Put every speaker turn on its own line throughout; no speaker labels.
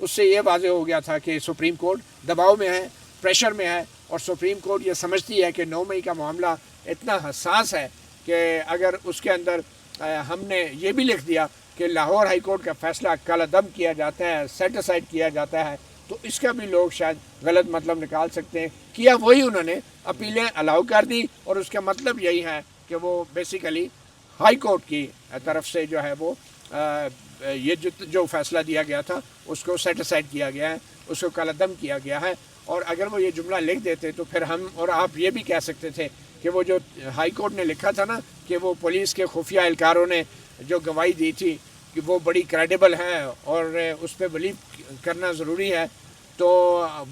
اس سے یہ واضح ہو گیا تھا کہ سپریم کورٹ دباؤ میں ہے، پریشر میں ہے، اور سپریم کورٹ یہ سمجھتی ہے کہ 9 مئی کا معاملہ اتنا حساس ہے کہ اگر اس کے اندر ہم نے یہ بھی لکھ دیا کہ لاہور ہائی کورٹ کا فیصلہ کالعدم کیا جاتا ہے، سیٹ اسائڈ کیا جاتا ہے، تو اس کا بھی لوگ شاید غلط مطلب نکال سکتے ہیں. کیا وہی انہوں نے اپیلیں الاؤ کر دی، اور اس کا مطلب یہی ہے کہ وہ بیسیکلی ہائی کورٹ کی طرف سے جو ہے وہ یہ جو فیصلہ دیا گیا تھا اس کو سیٹ اسائڈ کیا گیا ہے، اس کو کالعدم کیا گیا ہے. اور اگر وہ یہ جملہ لکھ دیتے تو پھر ہم اور آپ یہ بھی کہہ سکتے تھے کہ وہ جو ہائی کورٹ نے لکھا تھا نا کہ وہ پولیس کے خفیہ اہلکاروں نے جو گواہی دی تھی کہ وہ بڑی کریڈیبل ہے اور اس پہ بلیو کرنا ضروری ہے، تو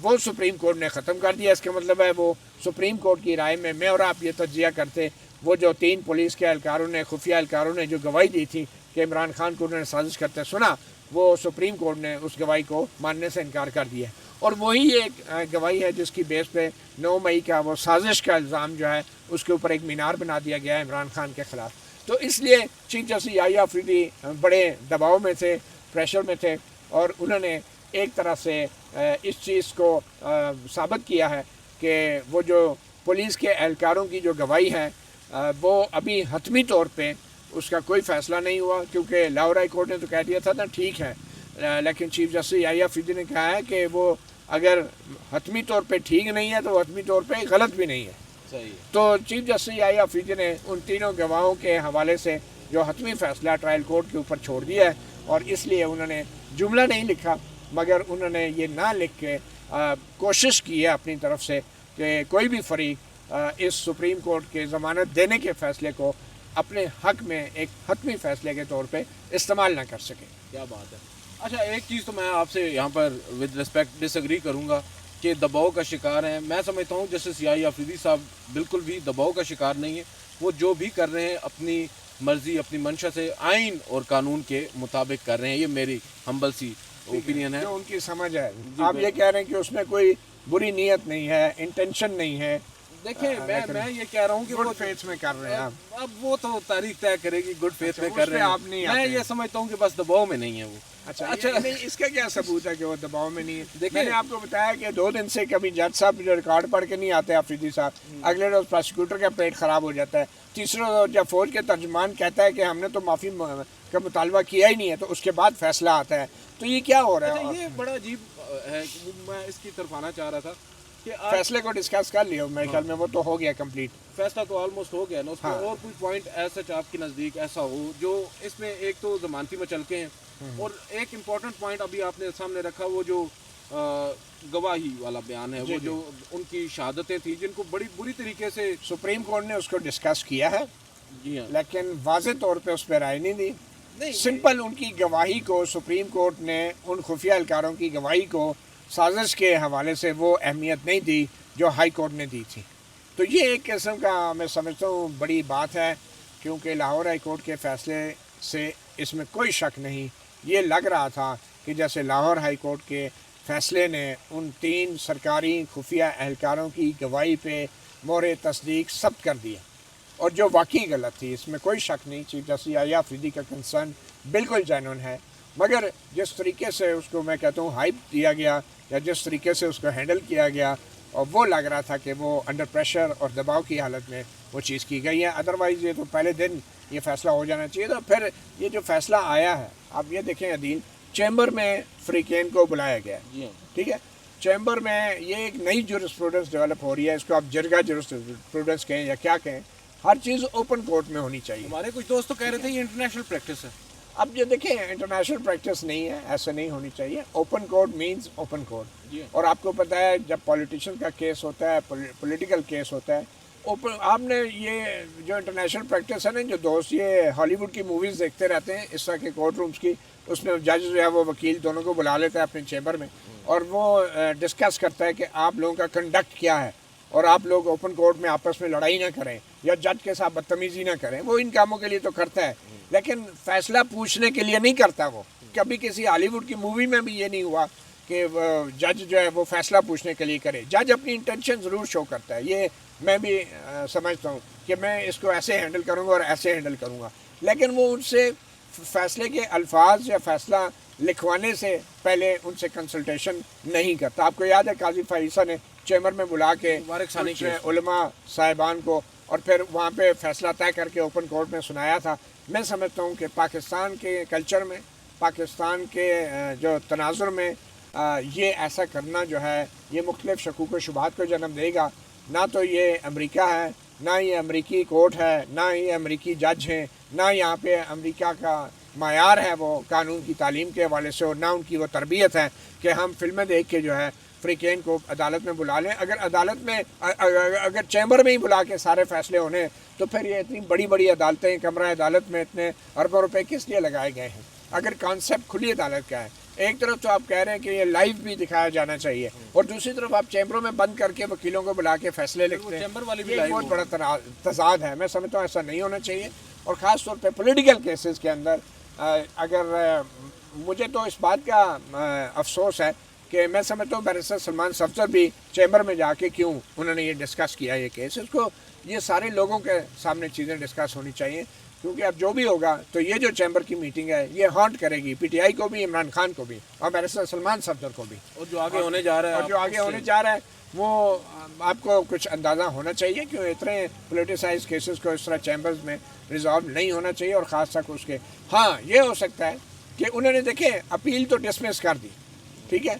وہ سپریم کورٹ نے ختم کر دیا. اس کا مطلب ہے وہ سپریم کورٹ کی رائے میں اور آپ یہ تجزیہ کرتے، وہ جو 3 پولیس کے اہلکاروں نے، خفیہ اہلکاروں نے جو گواہی دی تھی کہ عمران خان کو انہوں نے سازش کرتے سنا، وہ سپریم کورٹ نے اس گواہی کو ماننے سے انکار کر دیا. اور وہی ایک گواہی ہے جس کی بیس پہ 9 مئی کا وہ سازش کا الزام جو ہے اس کے اوپر ایک مینار بنا دیا گیا ہے عمران خان کے خلاف. تو اس لیے چیف جسٹس یحییٰ آفریدی بڑے دباؤ میں تھے، پریشر میں تھے، اور انہوں نے ایک طرح سے اس چیز کو ثابت کیا ہے کہ وہ جو پولیس کے اہلکاروں کی جو گواہی ہے وہ ابھی حتمی طور پہ اس کا کوئی فیصلہ نہیں ہوا، کیونکہ لاہور ہائی کورٹ نے تو کہہ دیا تھا نا ٹھیک ہے، لیکن چیف جسٹس یحییٰ آفریدی نے کہا ہے کہ وہ اگر حتمی طور پہ ٹھیک نہیں ہے تو وہ حتمی طور پہ غلط بھی نہیں ہے.
صحیح.
تو چیف جسٹس یحییٰ آفریدی نے ان تینوں گواہوں کے حوالے سے جو حتمی فیصلہ ٹرائل کورٹ کے اوپر چھوڑ دیا ہے، اور اس لیے انہوں نے جملہ نہیں لکھا، مگر انہوں نے یہ نہ لکھ کے کوشش کی ہے اپنی طرف سے کہ کوئی بھی فریق اس سپریم کورٹ کے ضمانت دینے کے فیصلے کو اپنے حق میں ایک حتمی فیصلے کے طور پہ استعمال نہ کر سکے.
کیا بات ہے. اچھا، ایک چیز تو میں آپ سے یہاں پر ود ریسپیکٹ ڈس ایگری کروں گا کہ دباؤ کا شکار ہیں. میں سمجھتا ہوں جسٹس یحییٰ آفریدی صاحب بالکل بھی دباؤ کا شکار نہیں ہے. وہ جو بھی کر رہے ہیں اپنی مرضی، اپنی منشا سے آئین اور قانون کے مطابق کر رہے ہیں. یہ میری ہمبل سی اوپینین ہے،
جو ان کی سمجھ ہے. آپ یہ کہہ رہے ہیں کہ اس میں کوئی بری نیت نہیں ہے، انٹینشن نہیں ہے.
دیکھیں میں یہ کہہ رہا ہوں کہ
گڈ فیتھ میں کر رہے ہیں آپ.
اب وہ تو تاریخ طے کرے گی گڈ فیتھ میں کر رہے
آپ
ہیں.
نہیں
میں
آتے.
یہ سمجھتا ہوں کہ بس دباؤ میں نہیں ہے وہ.
اچھا نہیں، اس کا کیا ثبوت ہے کہ وہ دباؤ میں نہیں ہے؟ میں نے آپ کو بتایا کہ 2 دن سے کبھی جج صاحب جو ریکارڈ پڑھ کے نہیں آتے آفریدی صاحب، اگلے روز پروسیکیوٹر کا پیٹ خراب ہو جاتا ہے، تیسرے روز جب فوج کے ترجمان کہتا ہے کہ ہم نے تو معافی کا مطالبہ کیا ہی نہیں ہے، تو اس کے بعد فیصلہ آتا ہے. تو یہ کیا ہو رہا ہے؟
یہ بڑا عجیب ہے. میں اس کی طرف آنا چاہ رہا تھا کہ
فیصلے کو ڈسکس کر لیا میرے خیال میں، وہ تو ہو گیا کمپلیٹ.
فیصلہ تو آلموسٹ ہو گیا نا. اس میں اور کوئی پوائنٹ ایسا آپ کے نزدیک ایسا ہو جو اس میں، ایک تو ضمانتی مچلکے ہیں، اور ایک امپورٹنٹ پوائنٹ ابھی آپ نے سامنے رکھا وہ جو گواہی والا بیان ہے، وہ جو ان کی شہادتیں تھیں جن کو بڑی بری طریقے سے
سپریم کورٹ نے اس کو ڈسکس کیا ہے،
جی ہاں،
لیکن واضح طور پہ اس پہ رائے نہیں دی. سمپل ان کی گواہی کو سپریم کورٹ نے، ان خفیہ اہلکاروں کی گواہی کو سازش کے حوالے سے وہ اہمیت نہیں دی جو ہائی کورٹ نے دی تھی. تو یہ ایک قسم کا میں سمجھتا ہوں بڑی بات ہے، کیونکہ لاہور ہائی کورٹ کے فیصلے سے اس میں کوئی شک نہیں. یہ لگ رہا تھا کہ جیسے لاہور ہائی کورٹ کے فیصلے نے ان 3 سرکاری خفیہ اہلکاروں کی گواہی پہ مہر تصدیق ثبت کر دیا، اور جو واقعی غلط تھی، اس میں کوئی شک نہیں. چیف جسٹس یحییٰ آفریدی کا کنسرن بالکل جینون ہے، مگر جس طریقے سے اس کو میں کہتا ہوں ہائپ دیا گیا، یا جس طریقے سے اس کو ہینڈل کیا گیا، اور وہ لگ رہا تھا کہ وہ انڈر پریشر اور دباؤ کی حالت میں وہ چیز کی گئی ہے. ادروائز یہ تو پہلے دن یہ فیصلہ ہو جانا چاہیے تھا. پھر یہ جو فیصلہ آیا ہے، آپ یہ دیکھیں عدیل، چیمبر میں فریقین کو بلایا گیا ہے، ٹھیک ہے. چیمبر میں یہ ایک نئی جورسپروڈنس ڈیولپ ہو رہی ہے، اس کو آپ جرگا جورسپروڈنس کہیں یا کیا کہیں، ہر چیز اوپن کورٹ میں ہونی چاہیے.
ہمارے کچھ دوست تو کہہ رہے تھے یہ انٹرنیشنل پریکٹس ہے.
اب یہ دیکھیں انٹرنیشنل پریکٹس نہیں ہے، ایسا نہیں ہونی چاہیے. Open court means open court. اور آپ کو پتہ ہے جب پولیٹیشین کا کیس ہوتا ہے، پولیٹیکل کیس ہوتا ہے، اوپن، آپ نے یہ جو انٹرنیشنل پریکٹس ہے نا، جو دوست یہ ہالی ووڈ کی موویز دیکھتے رہتے ہیں اس طرح کے کورٹ رومز کی، اس میں جج جو ہے وہ وکیل دونوں کو بلا لیتا ہے اپنے چیمبر میں، اور وہ ڈسکس کرتا ہے کہ آپ لوگوں کا کنڈکٹ کیا ہے، اور آپ لوگ اوپن کورٹ میں آپس میں لڑائی نہ کریں یا جج کے ساتھ بدتمیزی نہ کریں. وہ ان کاموں کے لیے تو کرتا ہے، لیکن فیصلہ پوچھنے کے لیے نہیں کرتا. وہ کبھی کسی ہالی ووڈ کی مووی میں بھی یہ نہیں ہوا کہ جج جو ہے وہ فیصلہ پوچھنے کے لیے کرے. جج اپنی انٹینشن ضرور شو کرتا ہے. یہ میں بھی سمجھتا ہوں کہ میں اس کو ایسے ہینڈل کروں گا اور ایسے ہینڈل کروں گا، لیکن وہ ان سے فیصلے کے الفاظ یا فیصلہ لکھوانے سے پہلے ان سے کنسلٹیشن نہیں کرتا. آپ کو یاد ہے قاضی فائیسا نے چیمبر میں بلا کے کچھ علماء صاحبان کو اور پھر وہاں پہ فیصلہ طے کر کے اوپن کورٹ میں سنایا تھا. میں سمجھتا ہوں کہ پاکستان کے کلچر میں، پاکستان کے جو تناظر میں یہ ایسا کرنا جو ہے یہ مختلف شکوک و شبہات کو جنم دے گا. نہ تو یہ امریکہ ہے، نہ یہ امریکی کورٹ ہے، نہ یہ امریکی جج ہیں، نہ یہاں پہ امریکہ کا معیار ہے وہ قانون کی تعلیم کے حوالے سے، اور نہ ان کی وہ تربیت ہے کہ ہم فلمیں دیکھ کے جو ہے فریقین کو عدالت میں بلا لیں. اگر عدالت میں اگر چیمبر میں ہی بلا کے سارے فیصلے ہونے تو پھر یہ اتنی بڑی بڑی عدالتیں، کمرہ عدالت میں اتنے اربوں روپے کس لیے لگائے گئے ہیں؟ اگر کانسیپٹ کھلی عدالت کا ہے. ایک طرف تو آپ کہہ رہے ہیں کہ یہ لائیو بھی دکھایا جانا چاہیے، اور دوسری طرف آپ چیمبروں میں بند کر کے وکیلوں کو بلا کے فیصلے لکھتے ہیں. یہ بہت بڑا تضاد ہے. میں سمجھتا ہوں ایسا نہیں ہونا چاہیے. اور خاص طور پہ پولیٹیکل کیسز کے اندر اگر مجھے تو اس بات کا افسوس ہے کہ میں سمجھتا ہوں بیرسٹر سلمان صفدر بھی چیمبر میں جا کے کیوں انہوں نے یہ ڈسکس کیا یہ کیس. اس کو یہ سارے لوگوں کے سامنے چیزیں ڈسکس ہونی چاہیے، کیونکہ اب جو بھی ہوگا تو یہ جو چیمبر کی میٹنگ ہے یہ ہانٹ کرے گی پی ٹی آئی کو بھی، عمران خان کو بھی، اور بیرسٹر سلمان صفدر کو بھی.
اور جو آگے ہونے جا رہا ہے
وہ آپ کو کچھ اندازہ ہونا چاہیے کہ اتنے پولیٹیسائز کیسز کو اس طرح چیمبرز میں ریزالو نہیں ہونا چاہیے. اور خاص تک اس کے ہاں یہ ہو سکتا ہے کہ انہوں نے دیکھیں اپیل تو ڈسمس کر دی، ٹھیک ہے،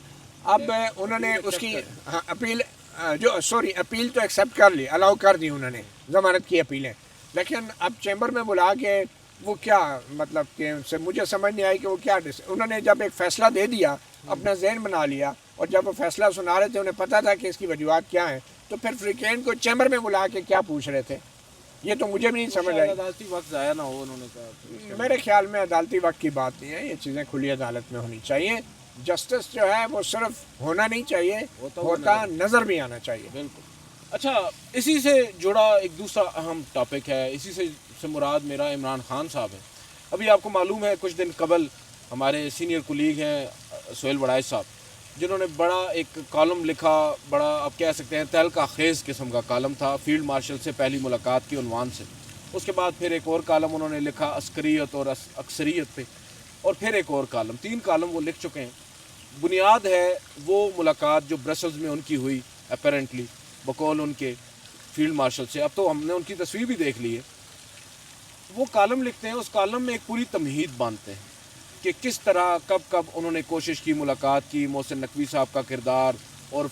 اب انہوں نے اس کی اپیل اپیل تو ایکسیپٹ کر لی، الاؤ کر دی انہوں نے ضمانت کی اپیلیں، لیکن اب چیمبر میں بلا کے وہ کیا مطلب کہ ان سے مجھے سمجھ نہیں آئی کہ وہ کیا انہوں نے جب ایک فیصلہ دے دیا، اپنا ذہن بنا لیا، اور جب وہ فیصلہ سنا رہے تھے انہیں پتہ تھا کہ اس کی وجوہات کیا ہیں، تو پھر فریقین کو چیمبر میں بلا کے کیا پوچھ رہے تھے؟ یہ تو مجھے بھی نہیں سمجھ آئی.
عدالتی وقت ضائع نہ ہو، انہوں نے کہا.
میرے خیال میں عدالتی وقت کی بات نہیں ہے، یہ چیزیں کھلی عدالت میں ہونی چاہیے. جسٹس جو ہے وہ صرف ہونا نہیں چاہیے، ہوتا نظر بھی آنا چاہیے.
بالکل. اچھا، اسی سے جڑا ایک دوسرا اہم ٹاپک ہے، اسی سے مراد میرا عمران خان صاحب ہے. ابھی آپ کو معلوم ہے کچھ دن قبل ہمارے سینئر کولیگ ہیں سہیل وڑائچ صاحب، جنہوں نے بڑا ایک کالم لکھا، بڑا آپ کہہ سکتے ہیں تہلکہ خیز قسم کا کالم تھا، فیلڈ مارشل سے پہلی ملاقات کی عنوان سے. اس کے بعد پھر ایک اور کالم انہوں نے لکھا عسکریت اور اکثریت پہ، اور پھر ایک اور کالم، 3 کالم وہ لکھ چکے ہیں. بنیاد ہے وہ ملاقات جو برسلز میں ان کی ہوئی اپیرنٹلی بقول ان کے فیلڈ مارشل سے. اب تو ہم نے ان کی تصویر بھی دیکھ لی ہے. وہ کالم لکھتے ہیں، اس کالم میں ایک پوری تمہید باندھتے ہیں کہ کس طرح کب انہوں نے کوشش کی، ملاقات کی، محسن نقوی صاحب کا کردار، اور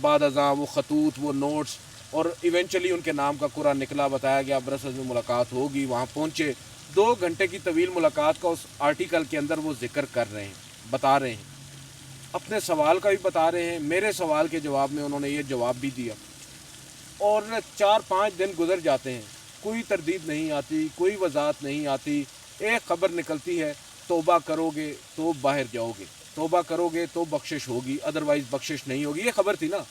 بعد ازاں وہ خطوط، وہ نوٹس، اور ایونچولی ان کے نام کا قرآن نکلا، بتایا گیا برسلز میں ملاقات ہوگی، وہاں پہنچے. 2 گھنٹے کی طویل ملاقات کا اس آرٹیکل کے اندر وہ ذکر کر رہے ہیں، بتا رہے ہیں، اپنے سوال کا بھی بتا رہے ہیں. میرے سوال کے جواب میں انہوں نے یہ جواب بھی دیا. اور 4-5 دن گزر جاتے ہیں، کوئی تردید نہیں آتی، کوئی وضاحت نہیں آتی. ایک خبر نکلتی ہے، توبہ کرو گے تو باہر جاؤ گے، توبہ کرو گے تو بخشش ہوگی، ادروائز بخشش نہیں ہوگی. یہ خبر تھی نا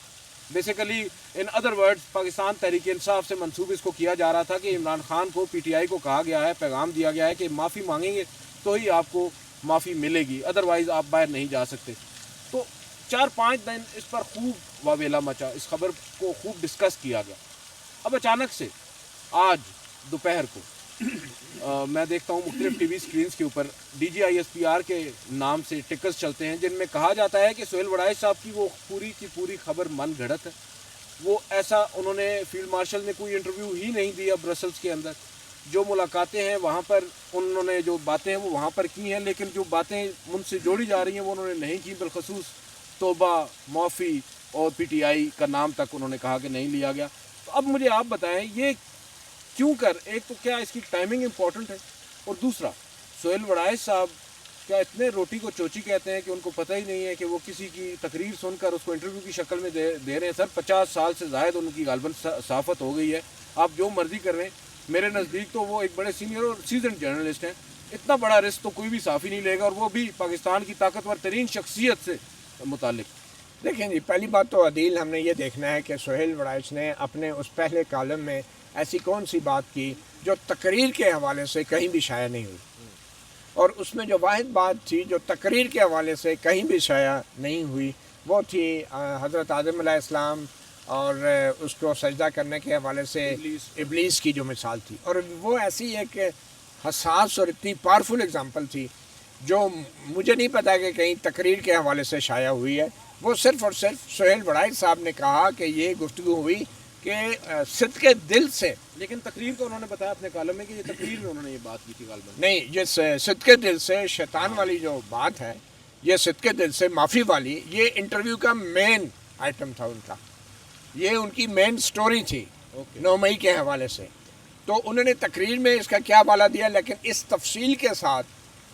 basically. In other words Pakistan Tehreek Insaf سے منسوب اس کو کیا جا رہا تھا کہ عمران خان کو پی ٹی آئی کو کہا گیا ہے، پیغام دیا گیا ہے کہ معافی مانگیں گے تو ہی آپ کو معافی ملے گی، ادروائز آپ باہر نہیں جا سکتے. تو 4-5 دن اس پر خوب واویلا مچا، اس خبر کو خوب ڈسکس کیا گیا. اب اچانک سے آج دوپہر کو میں دیکھتا ہوں مختلف ٹی وی سکرینز کے اوپر DGISPR کے نام سے ٹکرز چلتے ہیں جن میں کہا جاتا ہے کہ سہیل وڑائچ صاحب کی وہ پوری کی پوری خبر من گھڑت ہے. وہ ایسا انہوں نے فیلڈ مارشل نے کوئی انٹرویو ہی نہیں دیا برسلز کے اندر. جو ملاقاتیں ہیں وہاں پر انہوں نے جو باتیں ہیں وہ وہاں پر کی ہیں، لیکن جو باتیں ان سے جوڑی جا رہی ہیں وہ انہوں نے نہیں کی. بالخصوص توبہ، معافی اور PTI کا نام تک انہوں نے کہا کہ نہیں لیا گیا. تو اب مجھے آپ بتائیں یہ کیوں کر، ایک تو کیا اس کی ٹائمنگ امپورٹنٹ ہے، اور دوسرا سہیل وڑائچ صاحب کیا اتنے روٹی کو چوچی کہتے ہیں کہ ان کو پتہ ہی نہیں ہے کہ وہ کسی کی تقریر سن کر اس کو انٹرویو کی شکل میں دے رہے ہیں. سر 50 سال سے زائد ان کی غالباً صحافت ہو گئی ہے، آپ جو مرضی کر رہے ہیں. میرے نزدیک تو وہ ایک بڑے سینئر اور سیزنڈ جرنلسٹ ہیں. اتنا بڑا رسک تو کوئی بھی صحافی نہیں لے گا، اور وہ بھی پاکستان کی طاقتور ترین شخصیت سے متعلق.
دیکھیں جی، پہلی بات تو عدیل ہم نے یہ دیکھنا ہے کہ سہیل وڑائچ نے اپنے اس پہلے کالم میں ایسی کون سی بات کی جو تقریر کے حوالے سے کہیں بھی شائع نہیں ہوئی. اور اس میں جو واحد بات تھی جو تقریر کے حوالے سے کہیں بھی شائع نہیں ہوئی وہ تھی حضرت آدم علیہ السلام اور اس کو سجدہ کرنے کے حوالے سے ابلیس کی جو مثال تھی. اور وہ ایسی ایک حساس اور اتنی پاورفل اگزامپل تھی جو مجھے نہیں پتا کہ کہیں تقریر کے حوالے سے شائع ہوئی ہے، وہ صرف اور صرف سہیل وڑائچ صاحب نے کہا کہ یہ گفتگو ہوئی کہ صدق دل سے،
لیکن تقریر کو انہوں نے بتایا اپنے کالم میں کہ یہ تقریر میں انہوں نے یہ بات کی تھی غالباً.
نہیں، یہ صدق دل سے شیطان والی جو بات ہے، یہ صدق دل سے معافی والی، یہ انٹرویو کا مین آئٹم تھا ان کا، یہ ان کی مین سٹوری تھی 9 مئی کے حوالے سے. تو انہوں نے تقریر میں اس کا کیا حوالہ دیا، لیکن اس تفصیل کے ساتھ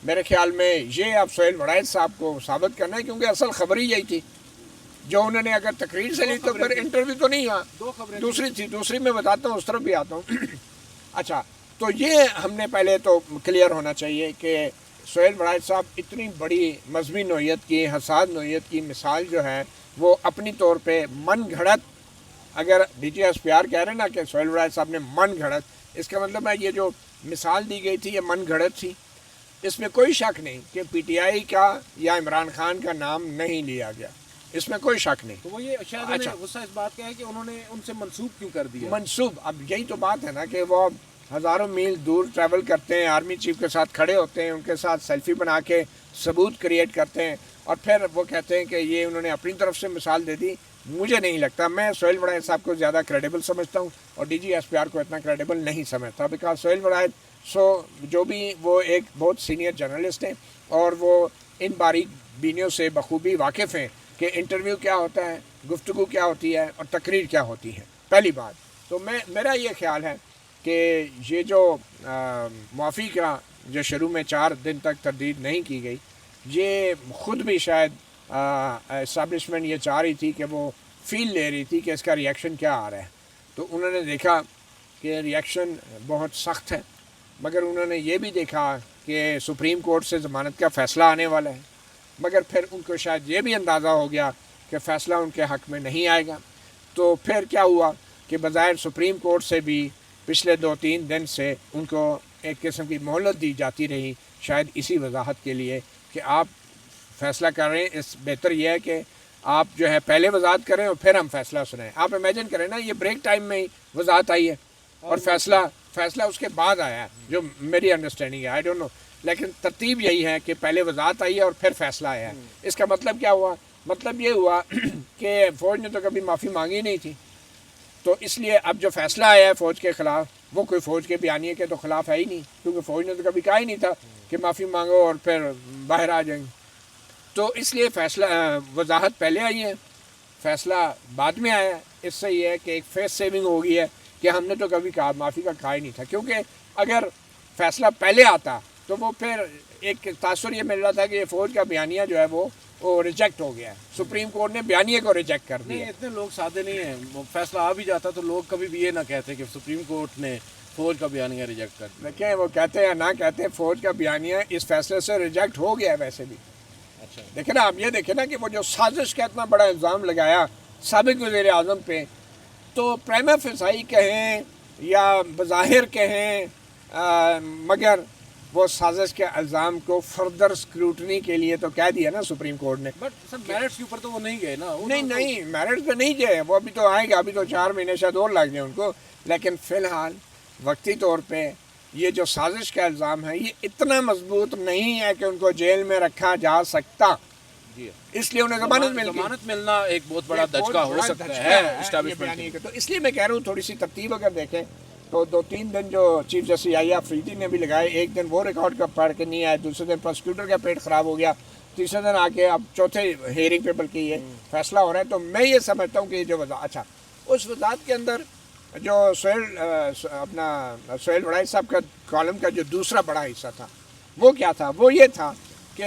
میرے خیال میں یہ اب سہیل وڑائچ صاحب کو ثابت کرنا ہے، کیونکہ اصل خبر ہی یہی تھی جو انہوں نے اگر تقریر سے لی تو پھر انٹرویو تو نہیں ہوا.
2 خبریں
دوسری تھی، دوسری میں بتاتا ہوں، اس طرف بھی آتا ہوں. اچھا، تو یہ ہم نے پہلے تو کلیئر ہونا چاہیے کہ سہیل وڑائچ صاحب اتنی بڑی مذہبی نوعیت کی، حساس نوعیت کی مثال جو ہے وہ اپنی طور پہ من گھڑت، اگر D G S P R کہہ رہے ہیں نا کہ سہیل وڑائچ صاحب نے من گھڑت، اس کا مطلب ہے یہ جو مثال دی گئی تھی یہ من گھڑت تھی. اس میں کوئی شک نہیں کہ پی ٹی آئی کا یا عمران خان کا نام نہیں لیا گیا، اس میں کوئی شک نہیں.
تو وہ یہ شاید انہیں غصہ اس بات کا ہے کہ انہوں نے ان سے منسوب کیوں کر دیا.
منسوب، اب یہی تو بات ہے نا کہ وہ ہزاروں میل دور ٹریول کرتے ہیں، آرمی چیف کے ساتھ کھڑے ہوتے ہیں، ان کے ساتھ سیلفی بنا کے ثبوت کریٹ کرتے ہیں، اور پھر وہ کہتے ہیں کہ یہ انہوں نے اپنی طرف سے مثال دے دی. مجھے نہیں لگتا، میں سہیل وڑائچ صاحب کو زیادہ کریڈیبل سمجھتا ہوں اور D G S P R کو اتنا کریڈیبل نہیں سمجھتا، بیکاز سہیل وڑائچ جو بھی وہ ایک بہت سینئر جرنلسٹ ہیں اور وہ ان باریک بینیوں سے بخوبی واقف ہیں کہ انٹرویو کیا ہوتا ہے، گفتگو کیا ہوتی ہے اور تقریر کیا ہوتی ہے. پہلی بات تو میرا یہ خیال ہے کہ یہ جو معافی کا جو شروع میں 4 دن تک تردید نہیں کی گئی، یہ خود بھی شاید اسٹیبلشمنٹ یہ چاہ رہی تھی کہ وہ فیل لے رہی تھی کہ اس کا ریئیکشن کیا آ رہا ہے. تو انہوں نے دیکھا کہ ریئیکشن بہت سخت ہے، مگر انہوں نے یہ بھی دیکھا کہ سپریم کورٹ سے ضمانت کا فیصلہ آنے والا ہے، مگر پھر ان کو شاید یہ بھی اندازہ ہو گیا کہ فیصلہ ان کے حق میں نہیں آئے گا. تو پھر کیا ہوا کہ بظاہر سپریم کورٹ سے بھی پچھلے 2-3 دن سے ان کو ایک قسم کی مہلت دی جاتی رہی، شاید اسی وضاحت کے لیے کہ آپ فیصلہ کر رہے ہیں، اس بہتر یہ ہے کہ آپ جو ہے پہلے وضاحت کریں اور پھر ہم فیصلہ سنیں. آپ امیجن کریں نا، یہ بریک ٹائم میں ہی وضاحت آئی ہے اور فیصلہ اس کے بعد آیا ہے، جو میری انڈرسٹینڈنگ ہے، آئی ڈونٹ نو، لیکن ترتیب یہی ہے کہ پہلے وضاحت آئی ہے اور پھر فیصلہ آیا ہے. اس کا مطلب کیا ہوا؟ مطلب یہ ہوا کہ فوج نے تو کبھی معافی مانگی نہیں تھی، تو اس لیے اب جو فیصلہ آیا ہے فوج کے خلاف، وہ کوئی فوج کے بیانیے کے تو خلاف ہے ہی نہیں، کیونکہ فوج نے تو کبھی کہا ہی نہیں تھا کہ معافی مانگو اور پھر باہر آ جائیں گے. تو اس لیے فیصلہ وضاحت پہلے آئی ہے، فیصلہ بعد میں آیا ہے. اس سے یہ ہے کہ ایک فیس سیونگ ہو گئی ہے کہ ہم نے تو کبھی معافی کا کہا ہی نہیں تھا، کیونکہ اگر فیصلہ پہلے آتا تو وہ پھر ایک تاثر یہ مل رہا تھا کہ یہ فوج کا بیانیہ جو ہے وہ ریجیکٹ ہو گیا ہے، سپریم کورٹ نے بیانیے کو ریجیکٹ کر دیا.
نہیں، اتنے لوگ سادے نہیں ہیں، فیصلہ آ بھی جاتا تو لوگ کبھی بھی یہ نہ کہتے کہ سپریم کورٹ نے فوج کا بیانیہ ریجیکٹ کر دیا.
دیکھیں وہ کہتے ہیں نہ کہتے ہیں، فوج کا بیانیہ اس فیصلے سے ریجیکٹ ہو گیا ہے ویسے بھی.
اچھا،
دیکھیں نا، آپ یہ دیکھیں نا کہ وہ جو سازش کا اتنا بڑا الزام لگایا سابق وزیر اعظم پہ، تو پریما فیسائی کہیں یا بظاہر کہیں، مگر وہ سازش کے الزام کو فردر اسکروٹنی کے لیے تو کہہ دیا نا سپریم کورٹ نے.
بٹ سر میرٹس کے اوپر تو وہ نہیں گئے نا.
نہیں میرٹس پہ نہیں گئے، وہ ابھی تو آئیں گے، ابھی تو 4 مہینے شاید اور لگ جائیں ان کو. لیکن فی الحال وقتی طور پہ یہ جو سازش کا الزام ہے یہ اتنا مضبوط نہیں ہے کہ ان کو جیل میں رکھا جا سکتا.
جی،
اس لیے انہیں
ضمانت ملنا ایک بہت بڑا دھچکا ہو سکتا ہے اسٹیبلشمنٹ کے.
تو اس لیے میں کہہ رہا ہوں تھوڑی سی ترتیب اگر دیکھیں تو 2-3 دن جو چیف جسٹس یحییٰ افریدی نے بھی لگائے، ایک دن وہ ریکارڈ کا پڑھ کے نہیں آئے، دوسرے دن پروسیکیوٹر کا پیٹ خراب ہو گیا، تیسرے دن آ کے اب چوتھے ہیئرنگ پہ بلکہ یہ فیصلہ ہو رہا ہے. تو میں یہ سمجھتا ہوں کہ یہ جو وضاحت، اچھا اس وضاحت کے اندر جو سہیل وڑائچ صاحب کا کالم کا جو دوسرا بڑا حصہ تھا وہ کیا تھا؟ وہ یہ تھا کہ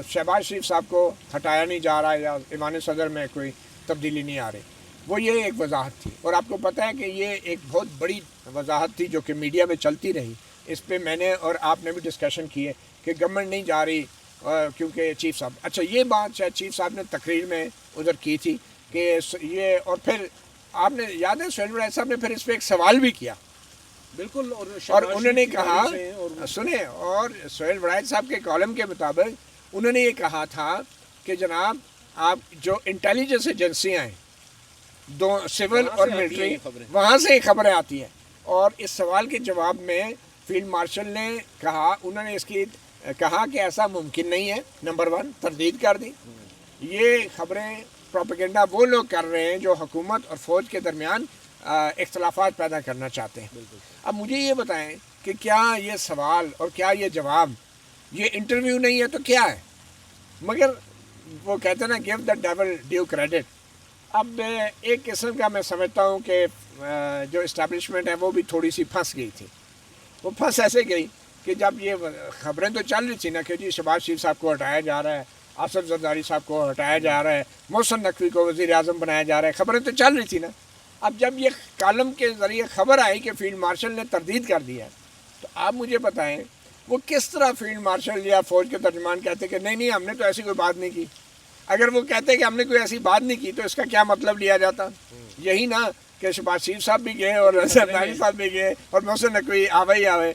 شہباز شریف صاحب کو ہٹایا نہیں جا رہا یا ایوان صدر میں کوئی تبدیلی نہیں آ رہی. وہ یہ ایک وضاحت تھی، اور آپ کو پتہ ہے کہ یہ ایک بہت بڑی وضاحت تھی جو کہ میڈیا میں چلتی رہی. اس پہ میں نے اور آپ نے بھی ڈسکشن کی ہے کہ گورنمنٹ نہیں جا رہی کیونکہ چیف صاحب، اچھا یہ بات شاید چیف صاحب نے تقریر میں ادھر کی تھی کہ یہ، اور پھر آپ نے یاد ہے سہیل وڑائچ صاحب نے پھر اس پہ ایک سوال بھی کیا.
بالکل،
اور انہوں نے کہا، سنیں، اور سہیل وڑائچ صاحب کے کالم کے مطابق انہوں نے یہ کہا تھا کہ جناب آپ جو انٹیلیجنس ایجنسیاں ہیں، دو سول اور ملٹری، وہاں سے یہ خبریں آتی ہیں. اور اس سوال کے جواب میں فیلڈ مارشل نے کہا، انہوں نے اس کی کہا کہ ایسا ممکن نہیں ہے، نمبر 1 تردید کر دی۔ یہ خبریں پروپیگنڈا وہ لوگ کر رہے ہیں جو حکومت اور فوج کے درمیان اختلافات پیدا کرنا چاہتے ہیں۔ اب مجھے یہ بتائیں کہ کیا یہ سوال اور کیا یہ جواب یہ انٹرویو نہیں ہے تو کیا ہے؟ مگر وہ کہتے ہیں نا give the dual due credit. اب ایک قسم کا میں سمجھتا ہوں کہ جو اسٹیبلشمنٹ ہے وہ بھی تھوڑی سی پھنس گئی تھی۔ وہ پھنس ایسے گئی کہ جب یہ خبریں تو چل رہی تھی نا کہ جی شہباز شریف صاحب کو ہٹایا جا رہا ہے، آصف زرداری صاحب کو ہٹایا جا رہا ہے، محسن نقوی کو وزیر اعظم بنایا جا رہا ہے، خبریں تو چل رہی تھی نا۔ اب جب یہ کالم کے ذریعے خبر آئی کہ فیلڈ مارشل نے تردید کر دی ہے، تو آپ مجھے بتائیں وہ کس طرح فیلڈ مارشل یا فوج کے ترجمان کہتے کہ نہیں ہم نے تو ایسی کوئی بات نہیں کی؟ اگر وہ کہتے کہ ہم نے کوئی ایسی بات نہیں کی تو اس کا کیا مطلب لیا جاتا؟ یہی نا کہ شہباز شریف صاحب بھی گئے اور زرداری صاحب بھی گئے اور محسن نقوی آوے ہی آوے،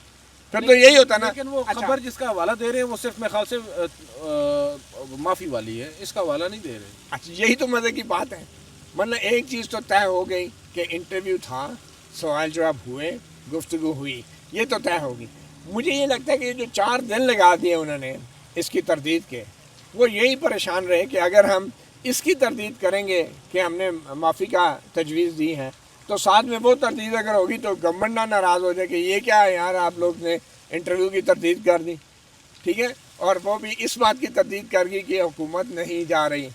پھر تو یہی ہوتا نا۔
لیکن وہ خبر جس کا حوالہ دے رہے ہیں وہ صرف میرے خیال سے معافی والی ہے، اس کا حوالہ نہیں دے رہے۔
اچھا یہی تو مزے کی بات ہے، ورنہ ایک چیز تو طے ہو گئی کہ انٹرویو تھا، سوال جواب ہوئے، گفتگو ہوئی، یہ تو طے ہوگی۔ مجھے یہ لگتا ہے کہ یہ جو 4 دن لگا دیے انہوں نے اس کی تردید کے، وہ یہی پریشان رہے کہ اگر ہم اس کی تردید کریں گے کہ ہم نے معافی کا تجویز دی ہے تو ساتھ میں وہ تردید اگر ہوگی تو گورنمنٹ نہ ناراض ہو جائے کہ یہ کیا ہے یار آپ لوگ نے انٹرویو کی تردید کر دی، ٹھیک ہے، اور وہ بھی اس بات کی تردید کر گئی کہ حکومت نہیں جا رہی۔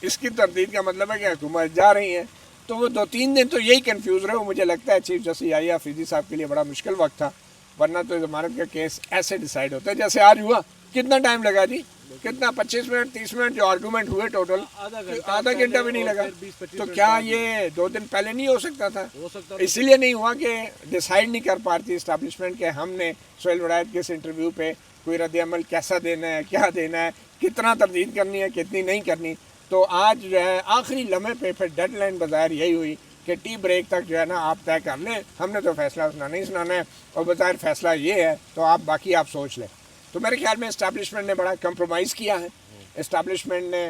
اس کی تردید کا مطلب ہے کہ حکومت جا رہی ہے۔ تو وہ 2-3 دن تو یہی کنفیوز رہے۔ مجھے لگتا ہے چیف جسٹس یحییٰ آفریدی صاحب کے لیے بڑا مشکل وقت تھا، ورنہ تو ضمانت کا کیس ایسے ڈیسائیڈ ہوتا ہے جیسے آج ہوا۔ کتنا ٹائم لگا جی؟ کتنا 25 منٹ 30 منٹ جو آرگومنٹ ہوئے ٹوٹل، آدھا گھنٹہ بھی نہیں لگا۔ تو کیا یہ 2 دن پہلے نہیں ہو سکتا تھا؟ اسی لیے نہیں ہوا کہ ڈیسائیڈ نہیں کر پاتی اسٹیبلشمنٹ کہ ہم نے سہیل ولایت کے اس انٹرویو پہ کوئی رد عمل کیسا دینا ہے، کیا دینا ہے، کتنا تردید کرنی ہے، کتنی نہیں کرنی۔ تو آج جو ہے آخری لمحے پہ پھر ڈیڈ لائن بظاہر یہی ہوئی کہ ٹی بریک تک جو ہے نا آپ طے کر لیں، ہم نے تو فیصلہ سنانا ہی سنانا ہے، اور بظاہر فیصلہ یہ ہے تو آپ باقی آپ سوچ لیں۔ تو میرے خیال میں اسٹیبلشمنٹ نے بڑا کمپرومائز کیا ہے۔ اسٹیبلشمنٹ نے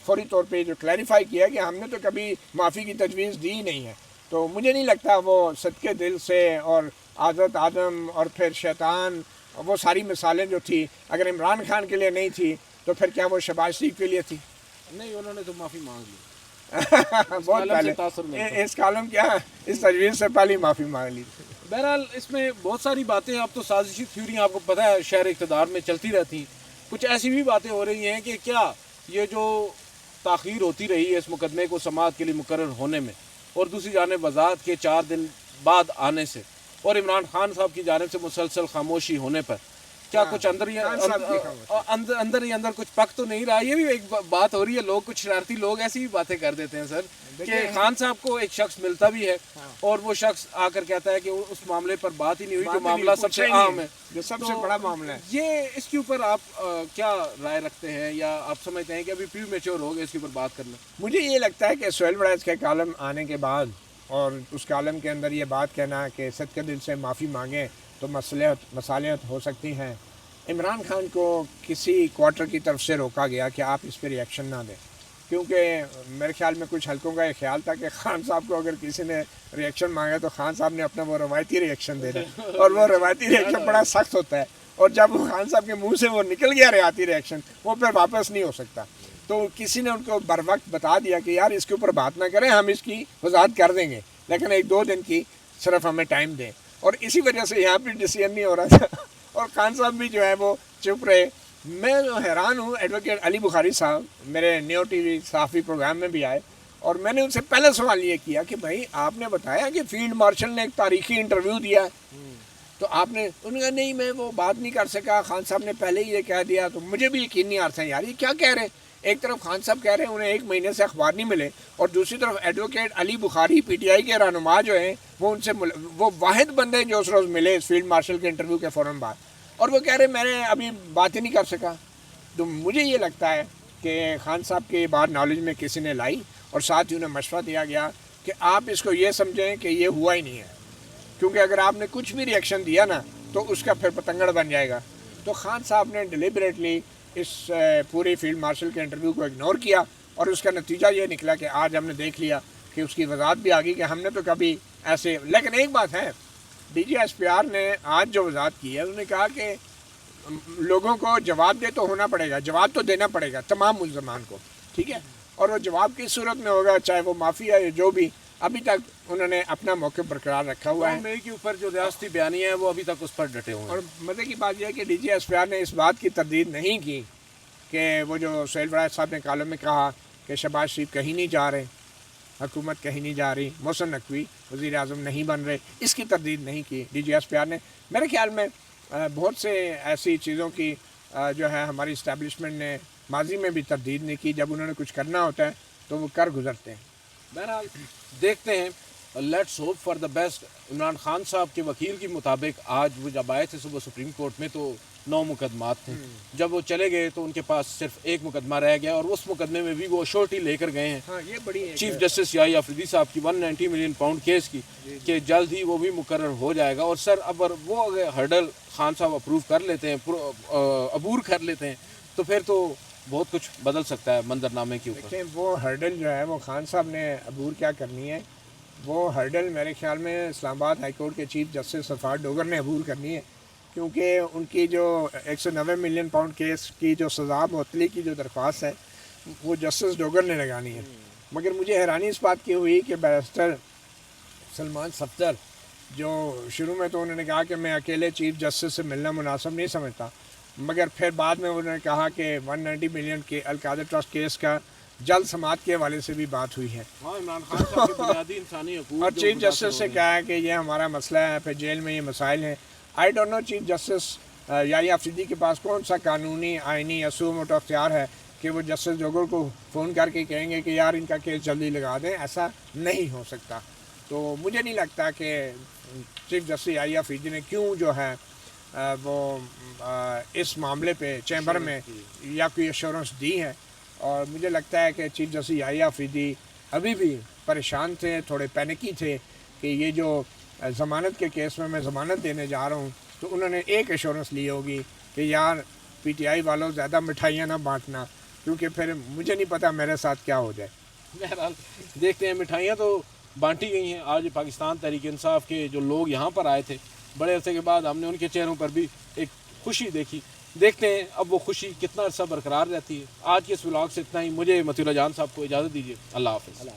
فوری طور پہ جو کلیریفائی کیا کہ ہم نے تو کبھی معافی کی تجویز دی ہی نہیں ہے۔ تو مجھے نہیں لگتا وہ صدقے دل سے اور عادت آدم اور پھر شیطان، وہ ساری مثالیں جو تھی اگر عمران خان کے لیے نہیں تھی تو پھر کیا وہ شہباز شریف کے لیے تھی؟
نہیں، انہوں نے تو معافی مانگ لی
بہت پہلے، اس کالم کیا اس تجویز سے پہلے معافی مانگ لی تھی۔
بہرحال اس میں بہت ساری باتیں، اب تو سازشی تھیوریاں آپ کو پتہ ہے شہر اقتدار میں چلتی رہتی ہیں۔ کچھ ایسی بھی باتیں ہو رہی ہیں کہ کیا یہ جو تاخیر ہوتی رہی ہے اس مقدمے کو سماعت کے لیے مقرر ہونے میں، اور دوسری جانب وضاحت کے 4 دن بعد آنے سے، اور عمران خان صاحب کی جانب سے مسلسل خاموشی ہونے پر، کیا کچھ اندر ہی اندر کچھ پک تو نہیں رہا؟ یہ بھی ایک بات ہو رہی ہے، لوگ کچھ شرارتی لوگ ایسی بھی باتیں کر دیتے ہیں سر کہ خان صاحب کو ایک شخص ملتا بھی ہے اور وہ شخص آ کر کہتا ہے کہ اس معاملے پر بات ہی نہیں ہوئی جو معاملہ سب سے اہم ہے،
جو سب سے بڑا معاملہ ہے۔
یہ اس کے اوپر آپ کیا رائے رکھتے ہیں، یا آپ سمجھتے ہیں کہ ابھی پری میچور ہو گئے اس کے اوپر بات کرنا؟
مجھے یہ لگتا ہے کہ سہیل ولایت کے کالم آنے کے بعد اور اس کالم کے اندر یہ بات کہنا کہ صدقے دل سے معافی مانگیں تو مصالحت ہو سکتی ہیں۔ عمران خان کو کسی کوارٹر کی طرف سے روکا گیا کہ آپ اس پہ ریئیکشن نہ دیں، کیونکہ میرے خیال میں کچھ حلقوں کا یہ خیال تھا کہ خان صاحب کو اگر کسی نے ریئیکشن مانگا تو خان صاحب نے اپنا وہ روایتی ریئیکشن دینا، اور وہ روایتی ریئیکشن بڑا سخت ہوتا ہے، اور جب خان صاحب کے منہ سے وہ نکل گیا روایتی ریئیکشن وہ پھر واپس نہیں ہو سکتا۔ تو کسی نے ان کو بر وقت بتا دیا کہ یار اس کے اوپر بات نہ کریں، ہم اس کی وضاحت کر دیں گے لیکن 1-2 دن کی صرف ہمیں ٹائم دیں، اور اسی وجہ سے یہاں پہ ڈیسیژن نہیں ہو رہا تھا اور خان صاحب بھی جو ہے وہ چپ رہے۔ میں جو حیران ہوں، ایڈوکیٹ علی بخاری صاحب میرے نیو ٹی وی صحافی پروگرام میں بھی آئے، اور میں نے ان سے پہلا سوال یہ کیا کہ بھائی آپ نے بتایا کہ فیلڈ مارشل نے ایک تاریخی انٹرویو دیا ہے، تو آپ نے، انہوں نے کہا نہیں میں وہ بات نہیں کر سکا، خان صاحب نے پہلے ہی یہ کہہ دیا۔ تو مجھے بھی یقین نہیں آ رہا یار یہ کیا کہہ رہے ہیں۔ ایک طرف خان صاحب کہہ رہے ہیں انہیں 1 مہینے سے اخبار نہیں ملے، اور دوسری طرف advocate Ali Bukhari P T I کے رہنما جو ہیں وہ ان سے وہ واحد بندے جو اس روز ملے اس فیلڈ مارشل کے انٹرویو کے فوراً بعد، اور وہ کہہ رہے میں نے ابھی بات ہی نہیں کر سکا۔ تو مجھے یہ لگتا ہے کہ خان صاحب کی بات نالج میں کسی نے لائی، اور ساتھ ہی انہیں مشورہ دیا گیا کہ آپ اس کو یہ سمجھیں کہ یہ ہوا ہی نہیں ہے، کیونکہ اگر آپ نے کچھ بھی ریئیکشن دیا نا تو اس کا پھر پتنگڑ بن جائے گا۔ تو خان صاحب نے ڈیلیبریٹلی اس پوری فیلڈ مارشل کے انٹرویو کو اگنور کیا، اور اس کا نتیجہ یہ نکلا کہ آج ہم نے دیکھ لیا کہ اس کی وضاحت بھی آ گئی کہ ہم نے تو کبھی ایسے، لیکن ایک بات ہے D G S P R نے آج جو وضاحت کی ہے، انہوں نے کہا کہ لوگوں کو جواب دہ تو ہونا پڑے گا، جواب تو دینا پڑے گا تمام ملزمان کو، ٹھیک ہے، اور وہ جواب کی صورت میں ہوگا، چاہے وہ مافیا یا جو بھی. ابھی تک انہوں نے اپنا موقف برقرار رکھا ہوا ہے.
مئی کے اوپر جو ریاستی بیانیہ ہے وہ ابھی تک اس پر ڈٹے ہوئے ہیں.
اور مزے کی بات یہ ہے کہ D G S P R نے اس بات کی تردید نہیں کی کہ وہ جو سہیل وڑائچ صاحب نے کالم میں کہا کہ شہباز شریف کہیں نہیں جا رہے، حکومت کہیں نہیں جا رہی، محسن نقوی وزیر اعظم نہیں بن رہے، اس کی تردید نہیں کی D G S P R نے. میرے خیال میں بہت سے ایسی چیزوں کی جو ہے ہماری اسٹیبلشمنٹ نے ماضی میں بھی تردید نہیں کی. جب انہوں نے کچھ کرنا ہوتا ہے تو وہ کر گزرتے ہیں.
بہرحال دیکھتے ہیں، let's hope for the best. Imran Khan صاحب کے وکیل کے مطابق آج وہ جب آئے تھے صبح سپریم کورٹ میں تو 9 مقدمات تھے. جب وہ چلے گئے تو ان کے پاس صرف ایک مقدمہ رہ گیا، اور اس مقدمے میں بھی وہ شورٹی لے کر گئے ہیں.
ہاں یہ بڑی ہے
چیف جسٹس یحییٰ آفریدی صاحب کی 190 ملین پاؤنڈ کیس کی کہ جلد ہی وہ بھی مقرر ہو جائے گا. اور سر اگر وہ ہرڈل خان صاحب اپروو کر لیتے ہیں، عبور کر لیتے ہیں، تو پھر تو بہت کچھ بدل سکتا ہے منظر نامے کے اوپر.
دیکھیں وہ ہرڈل جو ہے وہ خان صاحب نے عبور کیا کرنی ہے، وہ ہرڈل میرے خیال میں اسلام آباد ہائی کورٹ کے چیف جسٹس صفار ڈوگر نے عبور کرنی ہے، کیونکہ ان کی جو 190 ملین پاؤنڈ کیس کی جو سزا معطلی کی جو درخواست ہے وہ جسٹس ڈوگر نے لگانی ہے. مگر مجھے حیرانی اس بات کی ہوئی کہ بیرسٹر سلمان صفدر جو شروع میں تو انہوں نے کہا کہ میں اکیلے چیف جسٹس سے ملنا مناسب نہیں سمجھتا، مگر پھر بعد میں انہوں نے کہا کہ 190 ملین کے القادر ٹرسٹ کیس کا جلد سماعت کے حوالے سے بھی بات ہوئی ہے.
ہاں، عمران خان صاحب کی بنیادی انسانی حقوق
اور
جو
چیف
متاثر
جسٹس
ہو
سے
رہے ہیں.
کہا ہے کہ یہ ہمارا مسئلہ ہے، پھر جیل میں یہ مسائل ہیں. I don't know chief justice Yahya Afridi کے پاس کون سا قانونی آئینی یا سو موٹو اختیار ہے کہ وہ جسٹس ڈوگر کو فون کر کے کہیں گے کہ یار ان کا کیس جلدی لگا دیں. ایسا نہیں ہو سکتا. تو مجھے نہیں لگتا کہ چیف جسٹس یحییٰ آفریدی نے کیوں جو ہے وہ اس معاملے پہ چیمبر میں یا کوئی ایشورنس دی ہے. اور مجھے لگتا ہے کہ چیف جسٹس یحییٰ آفریدی ابھی بھی پریشان تھے، تھوڑے پینکی تھے کہ یہ جو ضمانت کے کیس میں ضمانت دینے جا رہا ہوں، تو انہوں نے ایک ایشورنس لی ہوگی کہ یار پی ٹی آئی والوں زیادہ مٹھائیاں نہ بانٹنا، کیونکہ پھر مجھے نہیں پتا میرے ساتھ کیا ہو جائے.
بہرحال دیکھتے ہیں. مٹھائیاں تو بانٹی گئی ہیں. آج پاکستان تحریک انصاف کے جو لوگ یہاں پر آئے تھے، بڑے عرصے کے بعد ہم نے ان کے چہروں پر بھی ایک خوشی دیکھی. دیکھتے ہیں اب وہ خوشی کتنا عرصہ برقرار رہتی ہے. آج کے اس ولاگ سے اتنا ہی. مجھے متی اللہ جان صاحب کو اجازت دیجیے. اللہ حافظ.